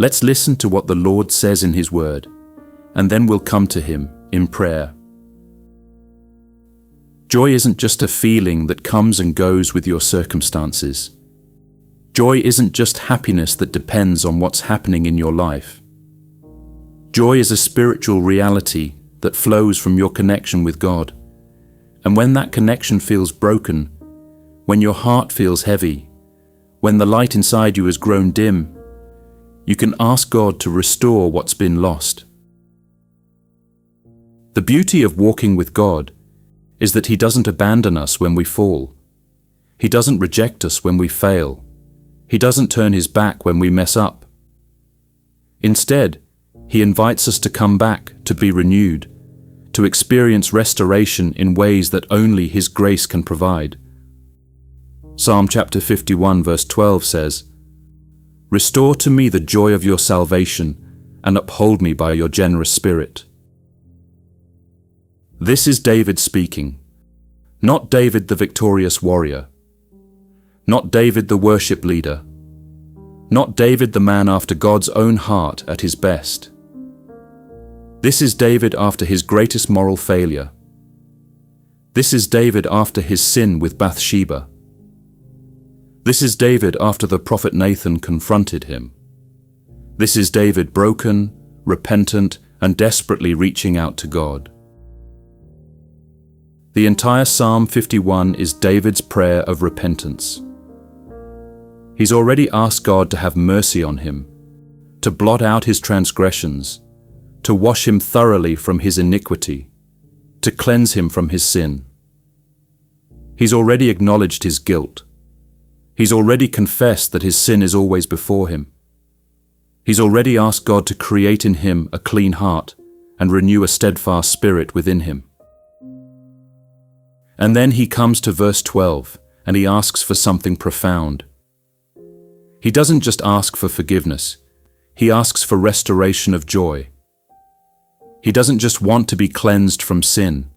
Let's listen to what the Lord says in His Word, and then we'll come to Him in prayer. Joy isn't just a feeling that comes and goes with your circumstances. Joy isn't just happiness that depends on what's happening in your life. Joy is a spiritual reality that flows from your connection with God. And when that connection feels broken, when your heart feels heavy, when the light inside you has grown dim, you can ask God to restore what's been lost. The beauty of walking with God is that He doesn't abandon us when we fall. He doesn't reject us when we fail. He doesn't turn His back when we mess up. Instead, He invites us to come back, to be renewed, to experience restoration in ways that only His grace can provide. Psalm chapter 51 verse 12 says, "Restore to me the joy of your salvation, and uphold me by your generous spirit." This is David speaking, not David the victorious warrior, not David the worship leader, not David the man after God's own heart at his best. This is David after his greatest moral failure. This is David after his sin with Bathsheba. This is David after the prophet Nathan confronted him. This is David broken, repentant, and desperately reaching out to God. The entire Psalm 51 is David's prayer of repentance. He's already asked God to have mercy on him, to blot out his transgressions, to wash him thoroughly from his iniquity, to cleanse him from his sin. He's already acknowledged his guilt. He's already confessed that his sin is always before him. He's already asked God to create in him a clean heart and renew a steadfast spirit within him. And then he comes to verse 12 and he asks for something profound. He doesn't just ask for forgiveness, he asks for restoration of joy. He doesn't just want to be cleansed from sin.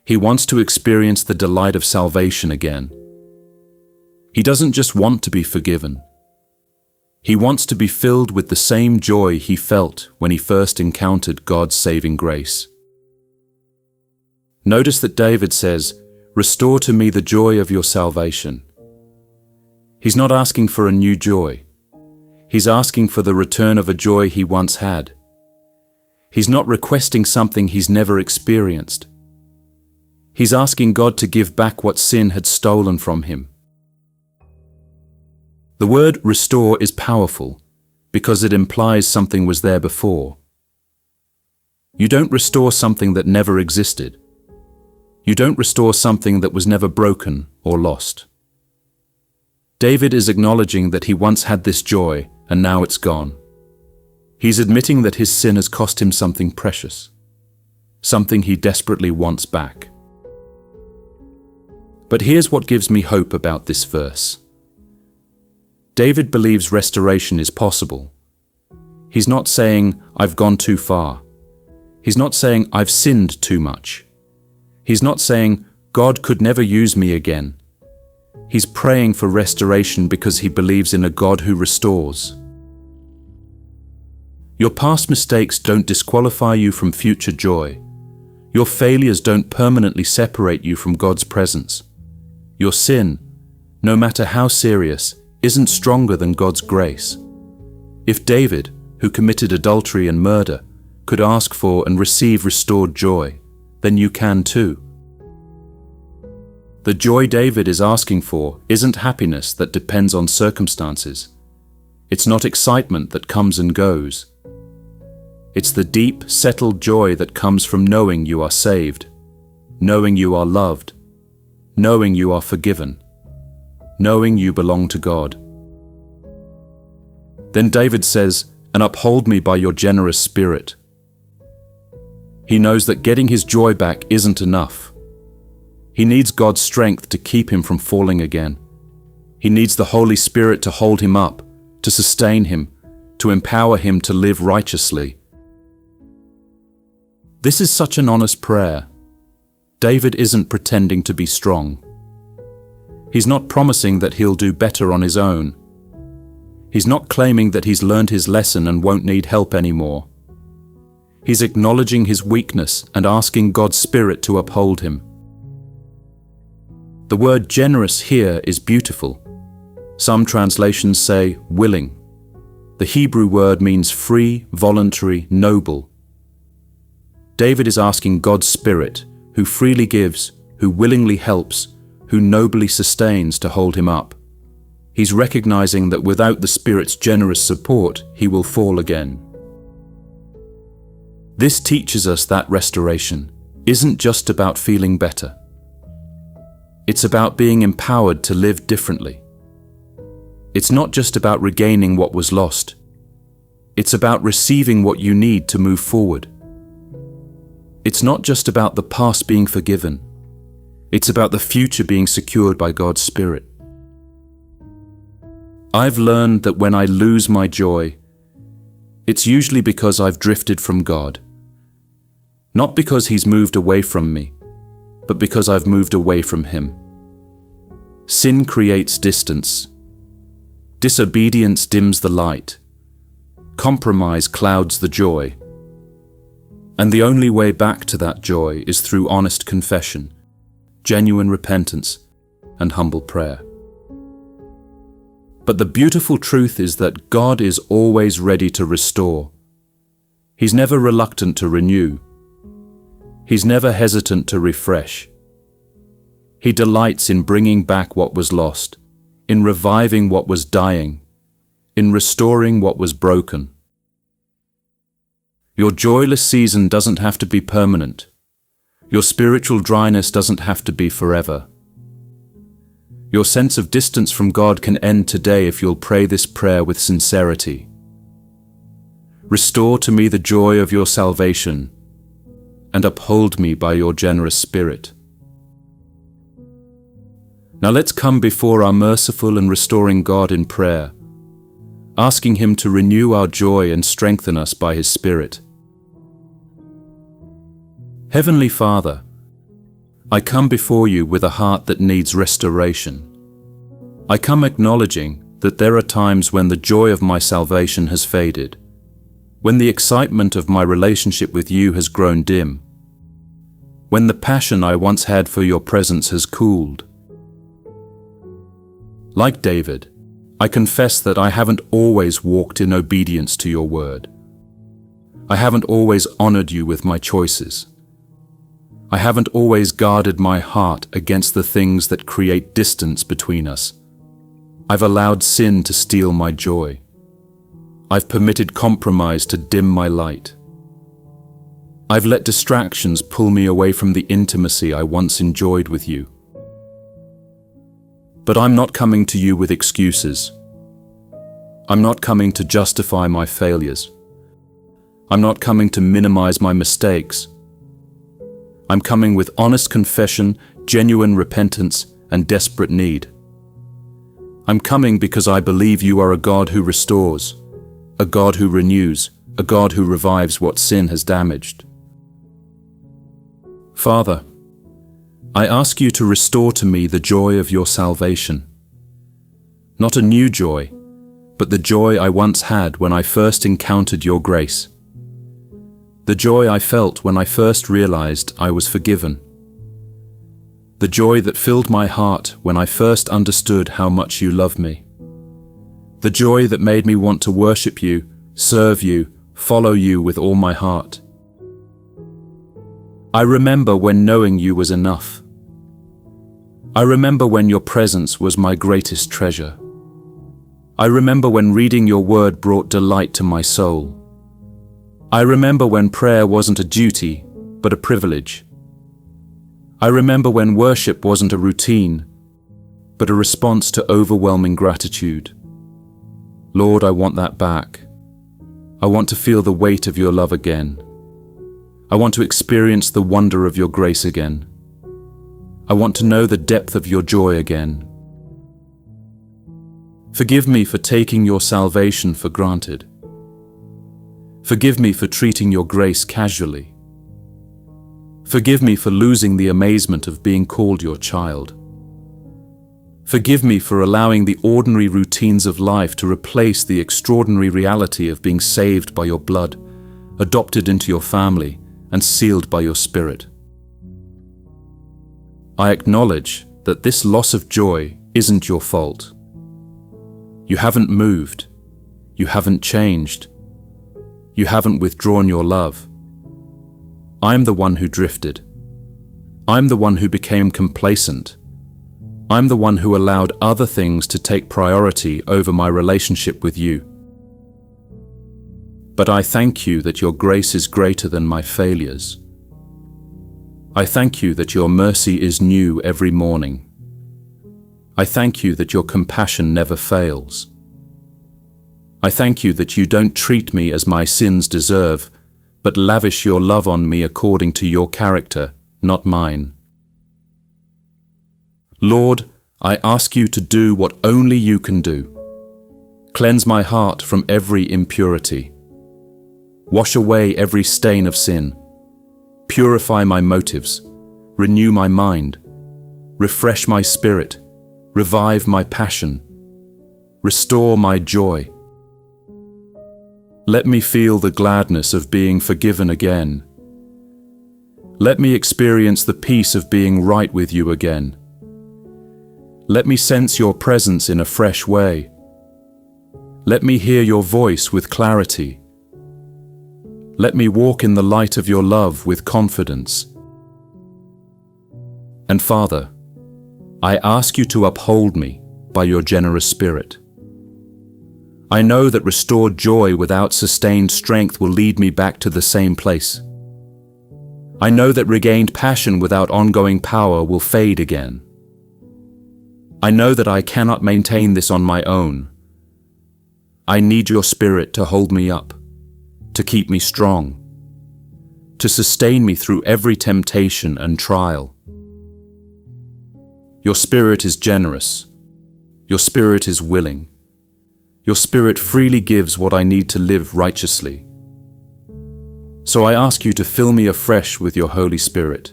He wants to experience the delight of salvation again. He doesn't just want to be forgiven. He wants to be filled with the same joy he felt when he first encountered God's saving grace. Notice that David says, "Restore to me the joy of your salvation." He's not asking for a new joy. He's asking for the return of a joy he once had. He's not requesting something he's never experienced. He's asking God to give back what sin had stolen from him. The word restore is powerful because it implies something was there before. You don't restore something that never existed. You don't restore something that was never broken or lost. David is acknowledging that he once had this joy and now it's gone. He's admitting that his sin has cost him something precious, something he desperately wants back. But here's what gives me hope about this verse. David believes restoration is possible. He's not saying, "I've gone too far." He's not saying, "I've sinned too much." He's not saying, "God could never use me again." He's praying for restoration because he believes in a God who restores. Your past mistakes don't disqualify you from future joy. Your failures don't permanently separate you from God's presence. Your sin, no matter how serious, isn't stronger than God's grace. If David, who committed adultery and murder, could ask for and receive restored joy, then you can too. The joy David is asking for isn't happiness that depends on circumstances. It's not excitement that comes and goes. It's the deep, settled joy that comes from knowing you are saved, knowing you are loved, knowing you are forgiven, knowing you belong to God. Then David says, "And uphold me by your generous spirit." He knows that getting his joy back isn't enough. He needs God's strength to keep him from falling again. He needs the Holy Spirit to hold him up, to sustain him, to empower him to live righteously. This is such an honest prayer. David isn't pretending to be strong. He's not promising that he'll do better on his own. He's not claiming that he's learned his lesson and won't need help anymore. He's acknowledging his weakness and asking God's Spirit to uphold him. The word generous here is beautiful. Some translations say willing. The Hebrew word means free, voluntary, noble. David is asking God's Spirit, who freely gives, who willingly helps, who nobly sustains, to hold him up. He's recognizing that without the Spirit's generous support, he will fall again. This teaches us that restoration isn't just about feeling better. It's about being empowered to live differently. It's not just about regaining what was lost. It's about receiving what you need to move forward. It's not just about the past being forgiven. It's about the future being secured by God's Spirit. I've learned that when I lose my joy, it's usually because I've drifted from God. Not because He's moved away from me, but because I've moved away from Him. Sin creates distance. Disobedience dims the light. Compromise clouds the joy. And the only way back to that joy is through honest confession, genuine repentance, and humble prayer. But the beautiful truth is that God is always ready to restore. He's never reluctant to renew. He's never hesitant to refresh. He delights in bringing back what was lost, in reviving what was dying, in restoring what was broken. Your joyless season doesn't have to be permanent. Your spiritual dryness doesn't have to be forever. Your sense of distance from God can end today if you'll pray this prayer with sincerity. Restore to me the joy of your salvation, and uphold me by your generous Spirit. Now let's come before our merciful and restoring God in prayer, asking Him to renew our joy and strengthen us by His Spirit. Heavenly Father, I come before you with a heart that needs restoration. I come acknowledging that there are times when the joy of my salvation has faded, when the excitement of my relationship with you has grown dim, when the passion I once had for your presence has cooled. Like David, I confess that I haven't always walked in obedience to your word. I haven't always honored you with my choices. I haven't always guarded my heart against the things that create distance between us. I've allowed sin to steal my joy. I've permitted compromise to dim my light. I've let distractions pull me away from the intimacy I once enjoyed with you. But I'm not coming to you with excuses. I'm not coming to justify my failures. I'm not coming to minimize my mistakes. I'm coming with honest confession, genuine repentance, and desperate need. I'm coming because I believe you are a God who restores, a God who renews, a God who revives what sin has damaged. Father, I ask you to restore to me the joy of your salvation. Not a new joy, but the joy I once had when I first encountered your grace. The joy I felt when I first realized I was forgiven. The joy that filled my heart when I first understood how much you love me. The joy that made me want to worship you, serve you, follow you with all my heart. I remember when knowing you was enough. I remember when your presence was my greatest treasure. I remember when reading your word brought delight to my soul. I remember when prayer wasn't a duty, but a privilege. I remember when worship wasn't a routine, but a response to overwhelming gratitude. Lord, I want that back. I want to feel the weight of your love again. I want to experience the wonder of your grace again. I want to know the depth of your joy again. Forgive me for taking your salvation for granted. Forgive me for treating your grace casually. Forgive me for losing the amazement of being called your child. Forgive me for allowing the ordinary routines of life to replace the extraordinary reality of being saved by your blood, adopted into your family, and sealed by your Spirit. I acknowledge that this loss of joy isn't your fault. You haven't moved. You haven't changed. You haven't withdrawn your love. I'm the one who drifted. I'm the one who became complacent. I'm the one who allowed other things to take priority over my relationship with you. But I thank you that your grace is greater than my failures. I thank you that your mercy is new every morning. I thank you that your compassion never fails. I thank you that you don't treat me as my sins deserve, but lavish your love on me according to your character, not mine. Lord, I ask you to do what only you can do. Cleanse my heart from every impurity. Wash away every stain of sin. Purify my motives. Renew my mind. Refresh my spirit. Revive my passion. Restore my joy. Let me feel the gladness of being forgiven again. Let me experience the peace of being right with you again. Let me sense your presence in a fresh way. Let me hear your voice with clarity. Let me walk in the light of your love with confidence. And Father, I ask you to uphold me by your generous Spirit. I know that restored joy without sustained strength will lead me back to the same place. I know that regained passion without ongoing power will fade again. I know that I cannot maintain this on my own. I need your Spirit to hold me up, to keep me strong, to sustain me through every temptation and trial. Your Spirit is generous. Your Spirit is willing. Your Spirit freely gives what I need to live righteously. So I ask you to fill me afresh with your Holy Spirit.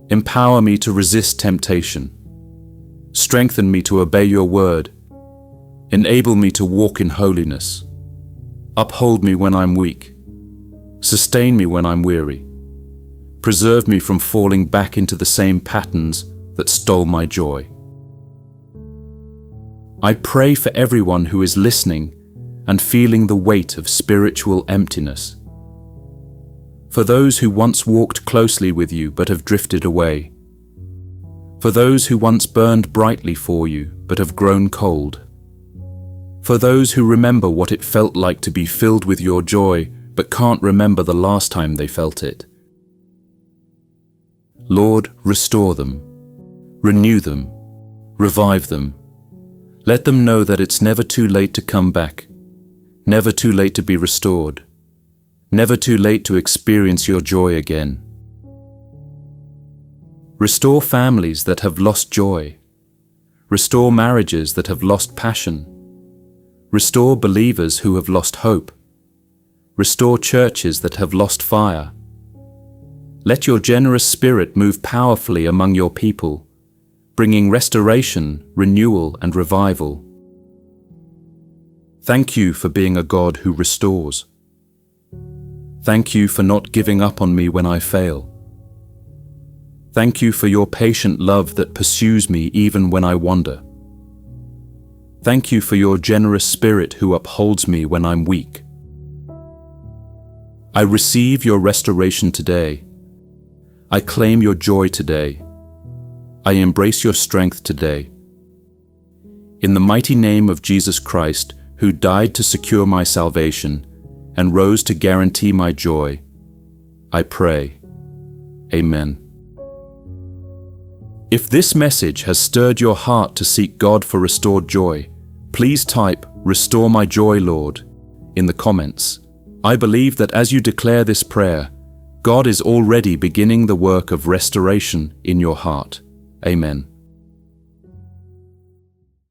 Empower me to resist temptation. Strengthen me to obey your word. Enable me to walk in holiness. Uphold me when I'm weak. Sustain me when I'm weary. Preserve me from falling back into the same patterns that stole my joy. I pray for everyone who is listening and feeling the weight of spiritual emptiness. For those who once walked closely with you but have drifted away. For those who once burned brightly for you but have grown cold. For those who remember what it felt like to be filled with your joy but can't remember the last time they felt it. Lord, restore them, renew them, revive them. Let them know that it's never too late to come back, never too late to be restored, never too late to experience your joy again. Restore families that have lost joy. Restore marriages that have lost passion. Restore believers who have lost hope. Restore churches that have lost fire. Let your generous Spirit move powerfully among your people, bringing restoration, renewal, and revival. Thank you for being a God who restores. Thank you for not giving up on me when I fail. Thank you for your patient love that pursues me even when I wander. Thank you for your generous Spirit who upholds me when I'm weak. I receive your restoration today. I claim your joy today. I embrace your strength today. In the mighty name of Jesus Christ, who died to secure my salvation and rose to guarantee my joy, I pray. Amen. If this message has stirred your heart to seek God for restored joy, please type "Restore my joy, Lord" in the comments. I believe that as you declare this prayer, God is already beginning the work of restoration in your heart. Amen.